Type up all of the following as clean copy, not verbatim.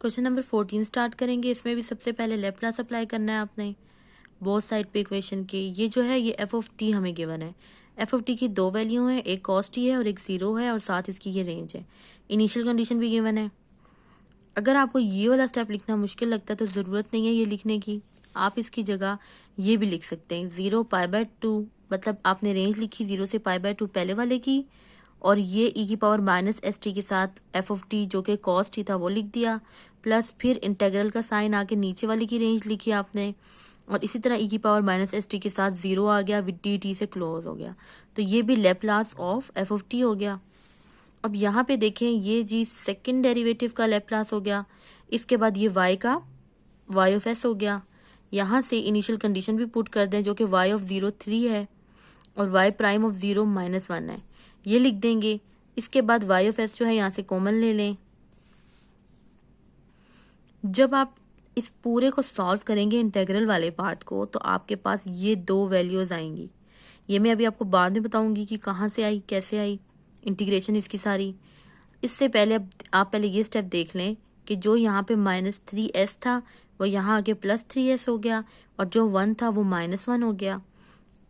Question number 14 start करेंगे। इसमें भी सबसे पहले लेप्लास अप्लाई करना है आपने बोथ साइड पे इक्वेशन के। ये जो है ये एफ ऑफ टी हमें गिवन है। एफ ऑफ टी की दो वैल्यू है, एक कॉस टी है और एक जीरो है और साथ इसकी ये रेंज है। इनिशियल कंडीशन भी गिवन है। अगर आपको ये वाला स्टेप लिखना मुश्किल लगता है तो ज़रूरत नहीं है ये लिखने की, आप इसकी जगह ये भी लिख सकते हैं 0 π/2, मतलब आपने रेंज लिखी 0 से π/2 पहले वाले की, और ये e की पावर माइनस एस टी के साथ एफ ऑफ टी जो कि कॉस टी था वो लिख दिया, प्लस फिर इंटेग्रल का साइन आके नीचे वाले की रेंज लिखी आपने, और इसी तरह e की पावर माइनस एस टी के साथ जीरो आ गया विद डी टी से क्लोज हो गया। तो ये भी Laplace of F of T हो गया। अब यहाँ पे देखें ये जी सेकंड डेरिवेटिव का लेप्लास हो गया। इसके बाद ये y का y ऑफ s हो गया। यहाँ से इनिशियल कंडीशन भी पुट कर दें जो कि y ऑफ 0 3 है और y प्राइम ऑफ 0 -1 है, ये लिख देंगे। इसके बाद y ऑफ s जो है यहाँ से कॉमन ले लें। जब आप इस पूरे को सॉल्व करेंगे इंटेग्रल वाले पार्ट को तो आपके पास ये दो वैल्यूज आएंगी। ये मैं अभी आपको बाद में बताऊंगी कि कहाँ से आई कैसे आई इंटीग्रेशन इसकी सारी। इससे पहले अब आप पहले ये स्टेप देख लें कि जो यहाँ पे -3s था वो यहाँ आके +3s हो गया और जो 1 था वो -1 हो गया।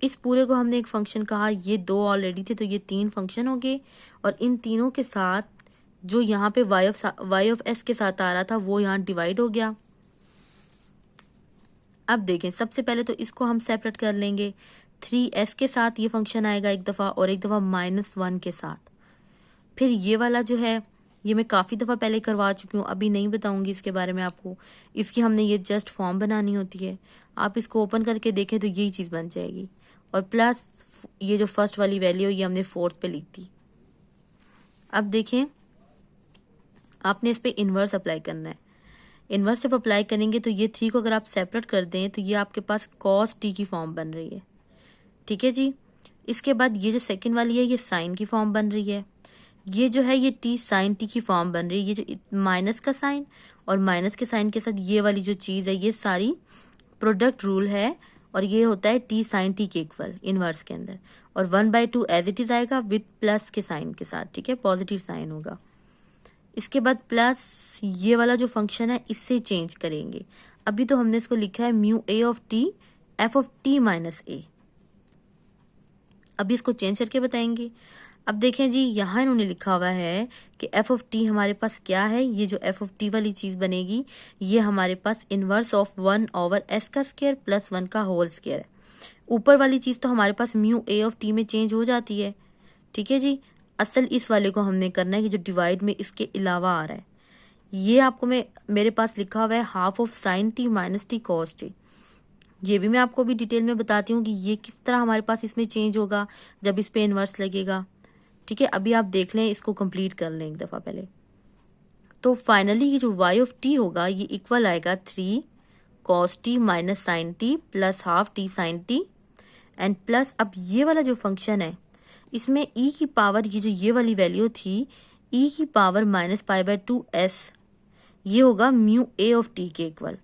इस पूरे को हमने एक फंक्शन कहा, ये दो ऑलरेडी थे तो ये 3 फंक्शन हो गए, और इन तीनों के साथ जो यहाँ पे y ऑफ s के साथ आ रहा था वो यहाँ डिवाइड हो गया। अब देखें सबसे पहले तो इसको हम सेपरेट कर लेंगे। 3s के साथ ये फंक्शन आएगा एक दफ़ा और एक दफ़ा -1 के साथ। फिर ये वाला जो है ये मैं काफ़ी दफ़ा पहले करवा चुकी हूँ, अभी नहीं बताऊंगी इसके बारे में आपको। इसकी हमने ये जस्ट फॉर्म बनानी होती है। आप इसको ओपन करके देखें तो यही चीज़ बन जाएगी, और प्लस ये जो फर्स्ट वाली वैल्यू ये हमने 4th पे लिख दी। अब देखें आपने इस पे इन्वर्स अप्लाई करना है। इन्वर्स जब अप्लाई करेंगे तो ये 3 को अगर आप सेपरेट कर दें तो ये आपके पास कॉस टी की फॉर्म बन रही है। ठीक है जी। इसके बाद ये जो सेकंड वाली है ये साइन की फॉर्म बन रही है। ये जो है ये टी साइन टी की फॉर्म बन रही है। ये जो माइनस का साइन और माइनस के साइन के साथ ये वाली जो चीज़ है ये सारी प्रोडक्ट रूल है, और ये होता है टी साइन टी के इक्वल इनवर्स के अंदर, और 1/2 एज इट इज आएगा विद प्लस के साइन के साथ। ठीक है, पॉजिटिव साइन होगा। इसके बाद प्लस ये वाला जो फंक्शन है इससे चेंज करेंगे। अभी तो हमने इसको लिखा है mu a of t f of t minus a. अभी इसको चेंज करके बताएंगे। अब देखें जी यहाँ इन्होंने लिखा हुआ है कि एफ ऑफ टी हमारे पास क्या है, ये जो एफ ऑफ टी वाली चीज़ बनेगी ये हमारे पास इनवर्स ऑफ 1/s का स्क्वायर प्लस 1 का होल स्क्वायर है। ऊपर वाली चीज़ तो हमारे पास म्यू ए ऑफ टी में चेंज हो जाती है। ठीक है जी। असल इस वाले को हमने करना है कि जो डिवाइड में इसके अलावा आ रहा है। ये आपको मेरे पास लिखा हुआ है half of sine t minus t cos t. ये भी मैं आपको भी डिटेल में बताती हूँ कि ये किस तरह हमारे पास इसमें चेंज होगा जब इस पे इन्वर्स लगेगा। ठीक है, अभी आप देख लें, इसको कंप्लीट कर लें एक दफ़ा पहले। तो फाइनली ये जो y ऑफ t होगा ये इक्वल आएगा 3 cos t minus sine t plus half t sine t and plus अब ये वाला जो फंक्शन है इसमें e की पावर ये जो ये वाली वैल्यू थी e की पावर -π/2s ये होगा म्यू a ऑफ t के इक्वल।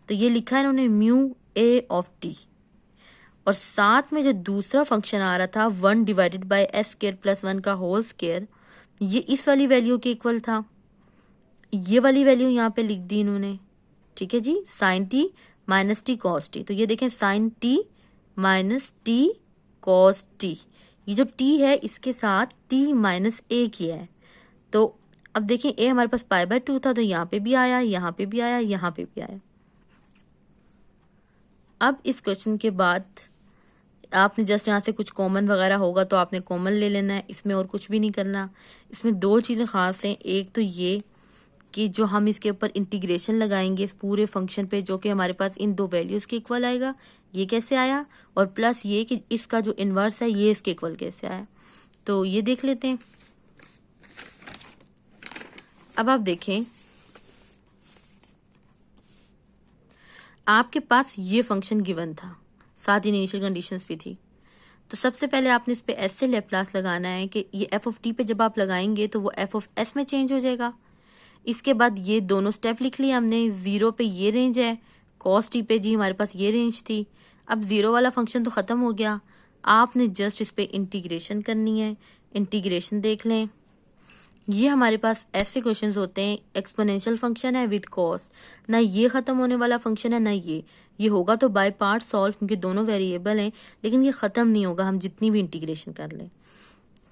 तो ये लिखा है इन्होंने म्यू a ऑफ t, और साथ में जो दूसरा फंक्शन आ रहा था 1/s² प्लस 1 का होल स्क्वायर ये इस वाली वैल्यू के इक्वल था। ये वाली वैल्यू यहाँ पे लिख दी इन्होंने। ठीक है जी, sine t minus t cos t. तो ये देखें sine t minus t cos t, ये जो टी है इसके साथ टी माइनस ए किया है। तो अब देखें ए हमारे पास π/2 था तो यहाँ पे भी आया, यहाँ पे भी आया, यहाँ पे भी आया। अब इस क्वेश्चन के बाद आपने जस्ट यहाँ से कुछ कॉमन वगैरह होगा तो आपने कॉमन ले लेना है, इसमें और कुछ भी नहीं करना। इसमें दो चीज़ें ख़ास हैं, एक तो ये कि जो हम इसके ऊपर इंटीग्रेशन लगाएंगे इस पूरे फंक्शन पे जो कि हमारे पास इन दो वैल्यूज़ के इक्वल आएगा, ये कैसे आया, और प्लस ये कि इसका जो इन्वर्स है ये इसके इक्वल कैसे आया। तो ये देख लेते हैं। अब आप देखें आपके पास ये फंक्शन गिवन था, साथ ही इनिशियल कंडीशंस भी थी। तो सबसे पहले आपने इस पे एस से लेप्लास लगाना है कि ये एफ ऑफ टी पे जब आप लगाएंगे तो वो एफ ऑफ एस में चेंज हो जाएगा। इसके बाद ये दोनों स्टेप लिख लिए हमने। 0 पे ये रेंज है, कॉस टी पे जी हमारे पास ये रेंज थी। अब 0 वाला फंक्शन तो ख़त्म हो गया, आपने जस्ट इस पे इंटीग्रेशन करनी है। इंटीग्रेशन देख लें, ये हमारे पास ऐसे क्वेश्चंस होते हैं, एक्सपोनेंशियल फंक्शन है विद कॉस, ना ये खत्म होने वाला फंक्शन है ना ये होगा तो बाय पार्ट सॉल्व, क्योंकि दोनों वेरिएबल हैं, लेकिन ये खत्म नहीं होगा हम जितनी भी इंटीग्रेशन कर लें।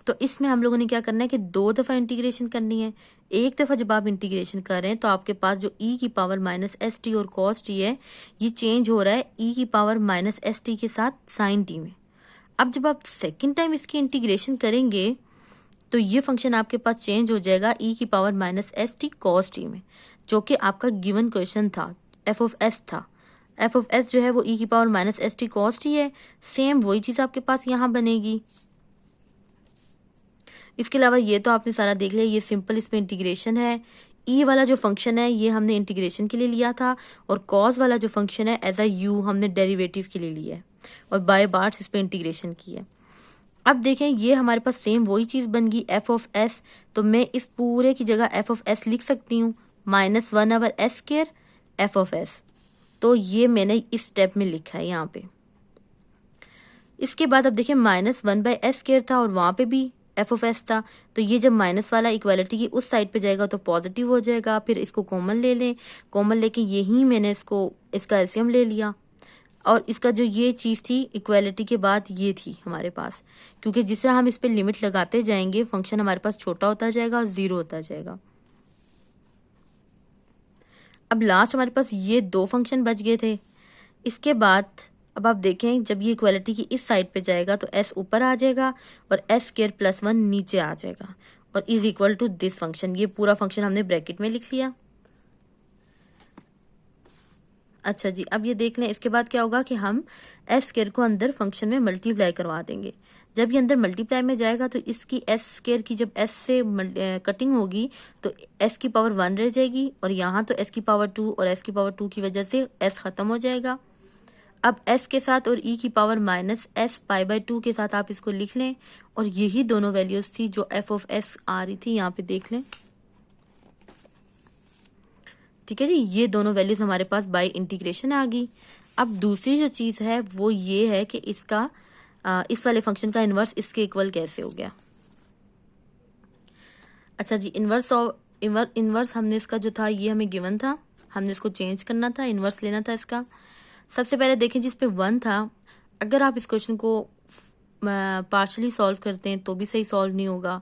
तो इसमें हम लोगों ने क्या करना है कि 2 दफ़ा इंटीग्रेशन करनी है। एक दफ़ा जब आप इंटीग्रेशन कर रहे हैं तो आपके पास जो e की पावर माइनस एस टी और कॉस टी है, ये चेंज हो रहा है e की पावर माइनस एस टी के साथ साइन टी में। अब जब आप सेकेंड टाइम इसकी इंटीग्रेशन करेंगे तो ये फंक्शन आपके पास चेंज हो जाएगा e की power minus S T cos T में, जो कि आपका गिवन क्वेश्चन था, एफ ऑफ एस था। एफ ऑफ एस जो है वो e की power minus S T cos T है। सेम वही चीज़ आपके पास यहाँ बनेगी। इसके अलावा ये तो आपने सारा देख लिया, ये सिंपल इसमें इंटीग्रेशन है। ई वाला जो फंक्शन है ये हमने इंटीग्रेशन के लिए लिया था, और कॉस वाला जो फंक्शन है एज अ यू हमने डेरिवेटिव के लिए लिया है, और बाय पार्ट्स इस पे इंटीग्रेशन की है। अब देखें ये हमारे पास सेम वही चीज़ बन गई एफ ऑफ एस, तो मैं इस पूरे की जगह एफ ऑफ एस लिख सकती हूँ -1/s² एफ ऑफ एस। तो ये मैंने इस स्टेप में लिखा है यहाँ पे। इसके बाद अब देखिए -1/s² था और वहाँ पे भी एफ ऑफ एस था, तो ये जब माइनस वाला इक्वालिटी की उस साइड पे जाएगा तो पॉजिटिव हो जाएगा। फिर इसको कॉमन ले लें, कॉमन लेके यही मैंने इसका एलसीएम ले लिया, और इसका जो ये चीज़ थी इक्वालिटी के बाद ये थी हमारे पास, क्योंकि जिस तरह हम इस पर लिमिट लगाते जाएंगे फंक्शन हमारे पास छोटा होता जाएगा और 0 होता जाएगा। अब लास्ट हमारे पास ये 2 फंक्शन बच गए थे। इसके बाद अब आप देखें जब ये इक्वालिटी की इस साइड पे जाएगा तो s ऊपर आ जाएगा और s² + 1 नीचे आ जाएगा, और is equal to this function. ये पूरा फंक्शन हमने ब्रैकेट में लिख लिया। अच्छा जी, अब ये देख लें इसके बाद क्या होगा कि हम s² को अंदर फंक्शन में मल्टीप्लाई करवा देंगे। जब ये अंदर मल्टीप्लाई में जाएगा तो इसकी s² की जब s से कटिंग होगी तो s की पावर 1 रह जाएगी, और यहाँ तो s की पावर 2 और s की पावर 2 की वजह से s खत्म हो जाएगा। अब s के साथ और e की पावर -s π/2 के साथ आप इसको लिख लें, और यही दोनों वैल्यूज थी जो f ऑफ s आ रही थी, यहाँ पे देख लें। ठीक है जी, ये दोनों वैल्यूज हमारे पास बाय इंटीग्रेशन आ गई। अब दूसरी जो चीज़ है वो ये है कि इसका इस वाले फंक्शन का इन्वर्स इसके इक्वल कैसे हो गया। अच्छा जी, इन्वर्स हमने इसका जो था ये हमें गिवन था, हमने इसको चेंज करना था, इन्वर्स लेना था इसका। सबसे पहले देखें जिस पे 1 था, अगर आप इस क्वेश्चन को पार्शली सॉल्व करते हैं तो भी सही सॉल्व नहीं होगा।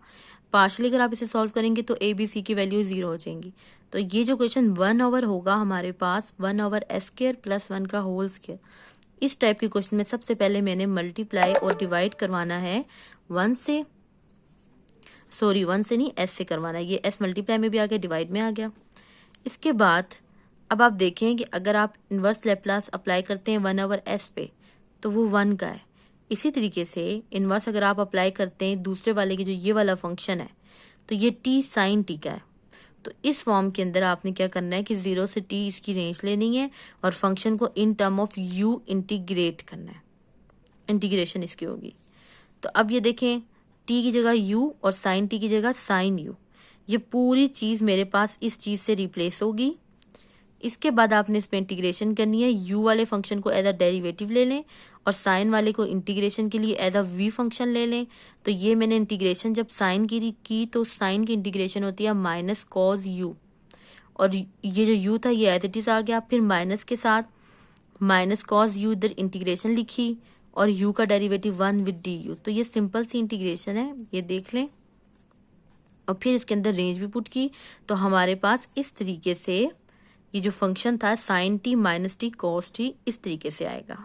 पार्शली अगर आप इसे सॉल्व करेंगे तो ए बी सी की वैल्यू 0 हो जाएंगी। तो ये जो क्वेश्चन 1/, होगा हमारे पास 1/s² + 1 का होल स्क्वायर। इस टाइप के क्वेश्चन में सबसे पहले मैंने मल्टीप्लाई और डिवाइड करवाना है 1 से नहीं s से करवाना है। ये s मल्टीप्लाई में भी आ गया, डिवाइड में आ गया। इसके बाद अब आप देखें कि अगर आप इन्वर्स लैप्लास अप्लाई करते हैं 1/s पे तो वो 1 का है। इसी तरीके से इन्वर्स अगर आप अप्लाई करते हैं दूसरे वाले की जो ये वाला फंक्शन है तो ये t sin t का है। तो इस फॉर्म के अंदर आपने क्या करना है कि 0 से t इसकी रेंज लेनी है और फंक्शन को in term of u integrate करना है, इंटीग्रेशन इसकी होगी। तो अब ये देखें t की जगह u और sin t की जगह sin u, ये पूरी चीज़ मेरे पास इस चीज़ से रिप्लेस होगी। इसके बाद आपने इसमें इंटीग्रेशन करनी है, u वाले फंक्शन को एज अ डेरिवेटिव ले लें और साइन वाले को इंटीग्रेशन के लिए एज अ v फंक्शन ले लें। तो ये मैंने इंटीग्रेशन जब साइन की तो साइन की इंटीग्रेशन होती है -cos u, और ये जो u था ये एज इट इज आ गया। फिर माइनस के साथ -cos u इधर इंटीग्रेशन लिखी और u का डेरिवेटिव 1 विद du। तो ये सिंपल सी इंटीग्रेशन है, ये देख लें। और फिर इसके अंदर रेंज भी पुट की, तो हमारे पास इस तरीके से ये जो फंक्शन था sin t - t cos t इस तरीके से आएगा।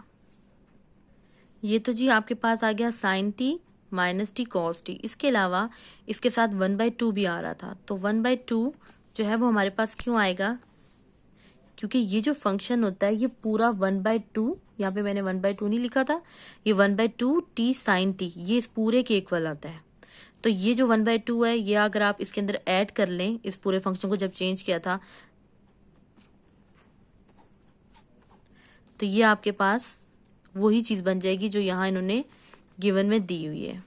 ये तो जी आपके पास आ गया sin t - t cos t। इसके अलावा इसके साथ 1/2 भी आ रहा था, तो 1/2 जो है वो हमारे पास क्यों आएगा, क्योंकि ये जो फंक्शन होता है ये पूरा 1/2, यहाँ पे मैंने 1/2 नहीं लिखा था, ये 1/2 t sin t ये इस पूरे के इक्वल आता है। तो ये जो 1/2 है ये अगर आप इसके अंदर ऐड कर लें, इस पूरे फंक्शन को जब चेंज किया था तो ये आपके पास वही चीज़ बन जाएगी जो यहाँ इन्होंने गिवन में दी हुई है।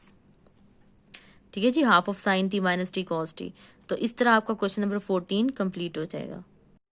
ठीक है जी, ½ of sin t - t cos t। तो इस तरह आपका क्वेश्चन नंबर 14 कंप्लीट हो जाएगा।